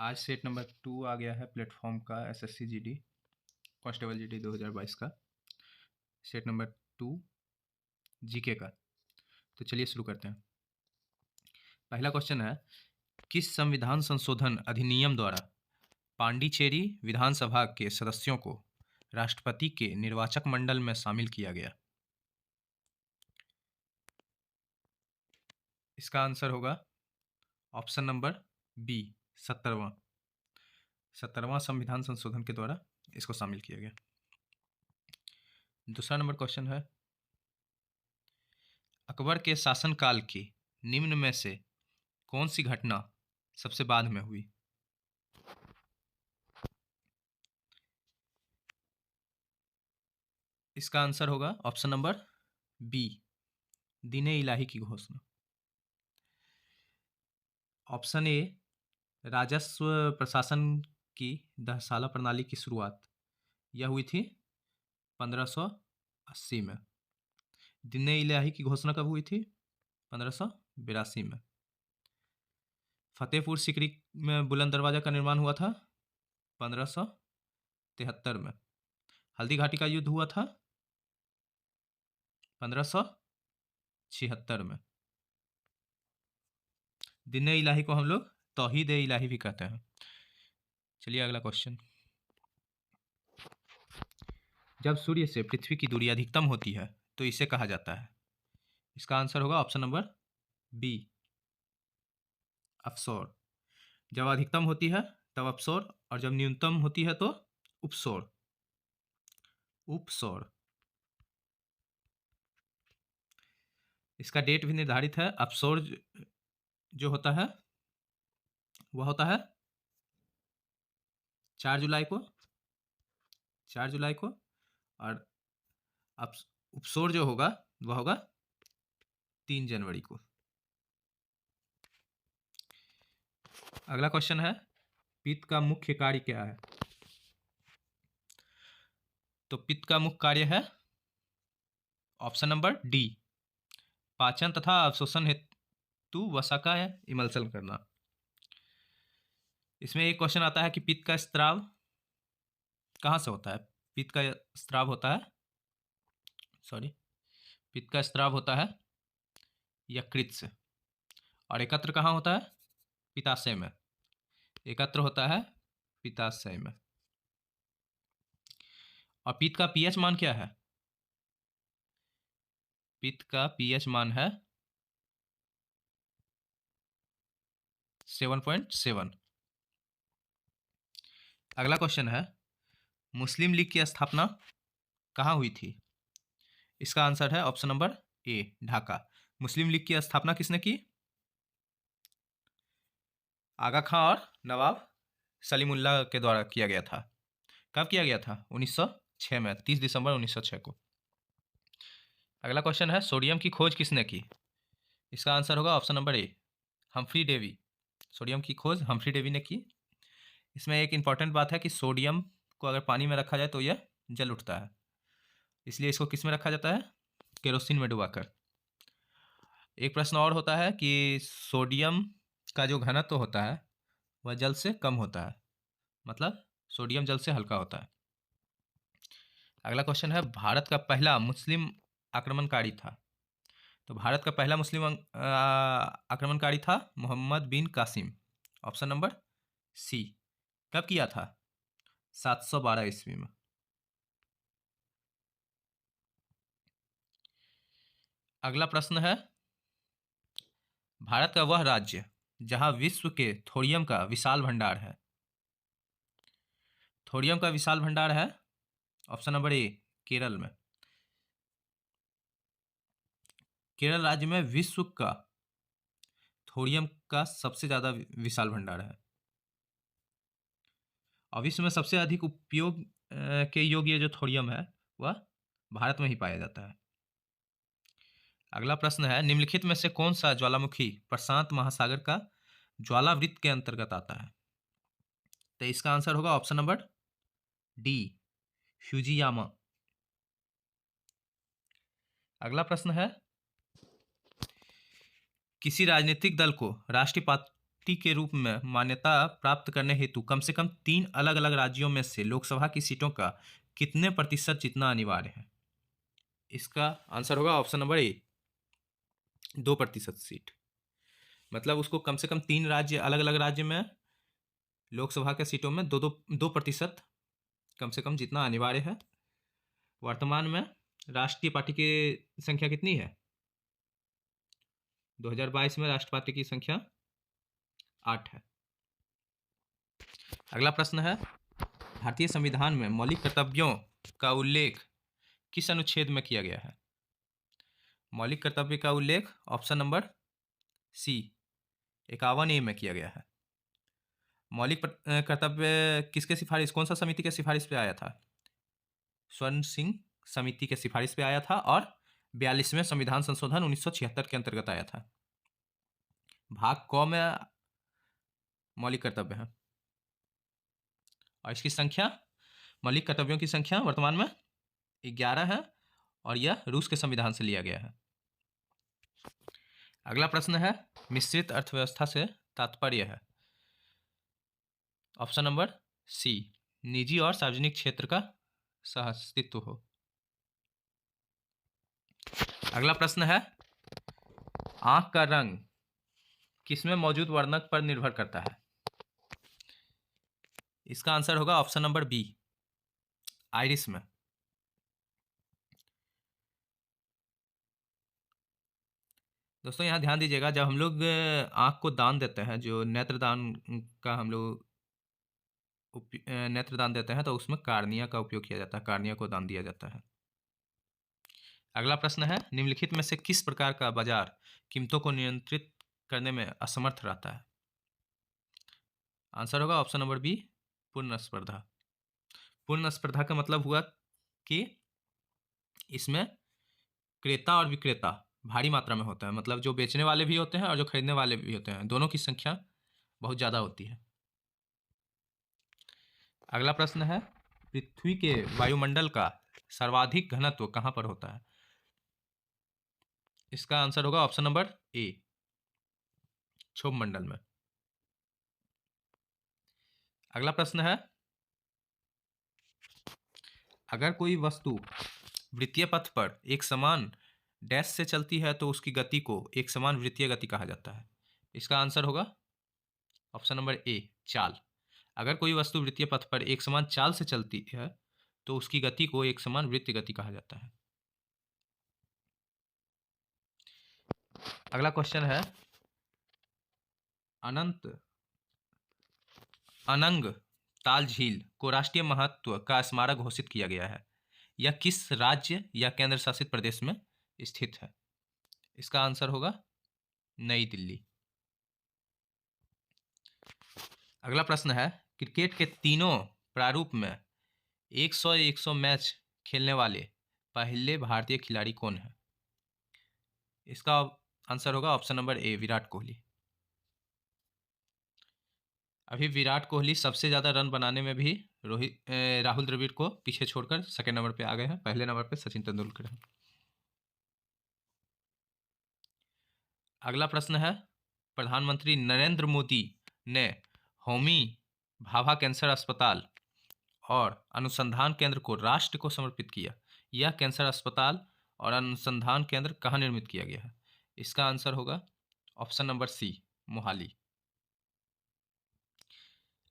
आज set number 2 आ गया है प्लेटफॉर्म का एसएससी जीडी कांस्टेबल जीडी 2022 का सेट नंबर 2 जीके का। तो चलिए शुरू करते हैं। पहला क्वेश्चन है, किस संविधान संशोधन अधिनियम द्वारा पांडिचेरी विधानसभा के सदस्यों को राष्ट्रपति के निर्वाचक मंडल में शामिल किया गया? इसका आंसर होगा ऑप्शन नंबर बी, 17वां संविधान संशोधन के द्वारा इसको शामिल किया गया। दूसरा नंबर क्वेश्चन है, अकबर के शासनकाल की निम्न में से कौन सी घटना सबसे बाद में हुई? इसका आंसर होगा ऑप्शन नंबर बी, दीने इलाही की घोषणा। ऑप्शन ए, राजस्व प्रशासन की 10 साला प्रणाली की शुरुआत यह हुई थी 1580 में। दीने इलाही की घोषणा कब हुई थी? 1582 में। फतेहपुर सीकरी में बुलंद दरवाजा का निर्माण हुआ था 1573 में। हल्दी घाटी का युद्ध हुआ था 1576 में। दीने इलाही को हम लोग तौहीद ए इलाही भी कहते हैं। चलिए अगला क्वेश्चन, जब सूर्य से पृथ्वी की दूरी अधिकतम होती है तो इसे कहा जाता है? इसका आंसर होगा ऑप्शन नंबर बी, अफसोर। जब अधिकतम होती है तब अफसोर, और जब न्यूनतम होती है तो उपसौर। उपसौर। इसका डेट भी निर्धारित है। अफसोर जो होता है वह होता है 4 जुलाई को, 4 जुलाई को, और उपसौर जो होगा वह होगा 3 जनवरी को। अगला क्वेश्चन है, पित्त का मुख्य कार्य क्या है? तो पित्त का मुख्य कार्य है ऑप्शन नंबर डी, पाचन तथा अवशोषण हेतु वसा का इमल्सन करना। इसमें एक क्वेश्चन आता है कि पित्त का स्त्राव कहाँ से होता है? पित्त का स्त्राव होता है, पित्त का स्त्राव होता है यकृत से, और एकत्र कहाँ होता है? पित्ताशय में। एकत्र होता है पित्ताशय में। और पित्त का पीएच मान क्या है? पित्त का पीएच मान है 7.7। अगला क्वेश्चन है, मुस्लिम लीग की स्थापना कहाँ हुई थी? इसका आंसर है ऑप्शन नंबर ए, ढाका। मुस्लिम लीग की स्थापना किसने की? आगा खां और नवाब सलीमुल्लाह के द्वारा किया गया था। कब किया गया था? 1906 में, 30 दिसंबर 1906 को। अगला क्वेश्चन है, सोडियम की खोज किसने की? इसका आंसर होगा option number A, Humphry Davy. Sodium की खोज हम्फ्री डेवी ने की। इसमें एक इंपॉर्टेंट बात है कि सोडियम को अगर पानी में रखा जाए तो यह जल उठता है, इसलिए इसको किस में रखा जाता है? केरोसिन में डुबाकर। एक प्रश्न और होता है कि सोडियम का जो घनत्व होता है वह जल से कम होता है, मतलब सोडियम जल से हल्का होता है। अगला क्वेश्चन है, भारत का पहला मुस्लिम आक्रमणकारी था? तो भारत का पहला मुस्लिम आक्रमणकारी था Muhammad bin Qasim. Option number C. कब किया था? 712 ईस्वी में। अगला प्रश्न है, भारत का वह राज्य जहां विश्व के थोरियम का विशाल भंडार है? थोरियम का विशाल भंडार है ऑप्शन नंबर ए, केरल में। केरल राज्य में विश्व का थोरियम का सबसे ज्यादा विशाल भंडार है, और विश्व में सबसे अधिक उपयोग के योग्य जो थोरियम है वह भारत में ही पाया जाता है। अगला प्रश्न है, निम्नलिखित में से कौन सा ज्वालामुखी प्रशांत महासागर का ज्वालावृत्त के अंतर्गत आता है? तो इसका आंसर होगा ऑप्शन नंबर डी, फ्यूजियामा। अगला प्रश्न है, किसी राजनीतिक दल को राष्ट्रीय पार्टी के रूप में मान्यता प्राप्त करने हेतु कम से कम 3 अलग अलग राज्यों में से लोकसभा की सीटों का कितने प्रतिशत जीतना अनिवार्य है? इसका आंसर होगा ऑप्शन नंबर ए, 2% सीट। मतलब उसको कम से कम 3 राज्य, अलग अलग राज्य में लोकसभा के सीटों में 2% कम से कम जीतना अनिवार्य है। वर्तमान में राष्ट्रीय पार्टी की संख्या कितनी है? 2022 में राष्ट्रीय पार्टी की संख्या 8 है। अगला प्रश्न है, भारतीय संविधान में मौलिक कर्तव्यों का उल्लेख किस अनुच्छेद में किया गया है? मौलिक कर्तव्य का उल्लेख ऑप्शन नंबर सी, 51A में किया गया है। मौलिक कर्तव्य किसके सिफारिश, कौन सा समिति के सिफारिश पे आया था? स्वर्ण सिंह समिति के सिफारिश पे आया था और 42वें संविधान संशोधन 1976 के अंतर्गत आया था। भाग क में मौलिक कर्तव्य है और इसकी संख्या, मौलिक कर्तव्यों की संख्या वर्तमान में 11 है और यह रूस के संविधान से लिया गया है। अगला प्रश्न है, मिश्रित अर्थव्यवस्था से तात्पर्य है ऑप्शन नंबर सी, निजी और सार्वजनिक क्षेत्र का सहअस्तित्व हो। अगला प्रश्न है, आंख का रंग किसमें मौजूद वर्णक पर निर्भर करता है? इसका आंसर होगा ऑप्शन नंबर बी, आइरिस में। दोस्तों यहाँ ध्यान दीजिएगा, जब हम लोग आंख को दान देते हैं, जो नेत्रदान का हम लोग नेत्रदान देते हैं, तो उसमें कार्निया का उपयोग किया जाता है, कार्निया को दान दिया जाता है। अगला प्रश्न है, निम्नलिखित में से किस प्रकार का बाजार कीमतों को नियंत्रित करने में असमर्थ रहता है? आंसर होगा ऑप्शन नंबर बी, पूर्ण स्पर्धा। पूर्ण स्पर्धा का मतलब हुआ कि इसमें क्रेता और विक्रेता भारी मात्रा में होता है, मतलब जो बेचने वाले भी होते हैं और जो खरीदने वाले भी होते हैं, दोनों की संख्या बहुत ज़्यादा होती है। अगला प्रश्न है, पृथ्वी के वायुमंडल का सर्वाधिक घनत्व कहाँ पर होता है? इसका आंसर होगा ऑप्शन नंबर ए, क्षोभ मंडल में। अगला प्रश्न है, अगर कोई वस्तु वृत्तीय पथ पर एक समान डैश से चलती है तो उसकी गति को एक समान वृत्तीय गति कहा जाता है। इसका आंसर होगा ऑप्शन नंबर ए, चाल। अगर कोई वस्तु वृत्तीय पथ पर एक समान चाल से चलती है तो उसकी गति को एक समान वृत्तीय गति कहा जाता है। अगला क्वेश्चन है, अनंग ताल झील को राष्ट्रीय महत्व का स्मारक घोषित किया गया है। यह किस राज्य या केंद्र शासित प्रदेश में स्थित है? इसका आंसर होगा नई दिल्ली। अगला प्रश्न है, क्रिकेट के तीनों प्रारूप में 100 मैच खेलने वाले पहले भारतीय खिलाड़ी कौन है? इसका आंसर होगा ऑप्शन नंबर ए, विराट कोहली। अभी विराट कोहली सबसे ज़्यादा रन बनाने में भी राहुल द्रविड़ को पीछे छोड़कर सेकेंड नंबर पे आ गए हैं। पहले नंबर पे सचिन तेंदुलकर है। अगला प्रश्न है, प्रधानमंत्री नरेंद्र मोदी ने होमी भाभा कैंसर अस्पताल और अनुसंधान केंद्र को राष्ट्र को समर्पित किया। यह कैंसर अस्पताल और अनुसंधान केंद्र कहाँ निर्मित किया गया है? इसका आंसर होगा ऑप्शन नंबर सी, मोहाली।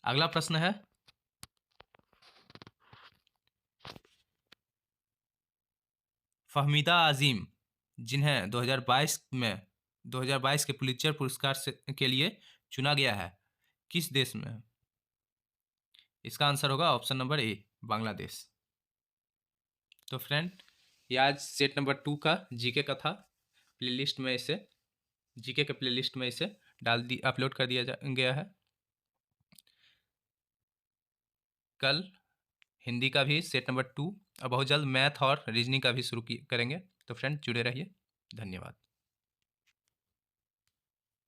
अगला प्रश्न है, फहमीदा आजिम, जिन्हें 2022 के पुलित्जर पुरस्कार के लिए चुना गया है, किस देश में है? इसका आंसर होगा ऑप्शन नंबर ए, बांग्लादेश। तो फ्रेंड, ये आज सेट नंबर 2 का जीके का था। प्लेलिस्ट में इसे, जीके के प्लेलिस्ट में इसे अपलोड कर दिया गया है। कल हिंदी का भी सेट नंबर 2 और बहुत जल्द मैथ और रीजनिंग का भी शुरू करेंगे। तो फ्रेंड जुड़े रहिए, धन्यवाद।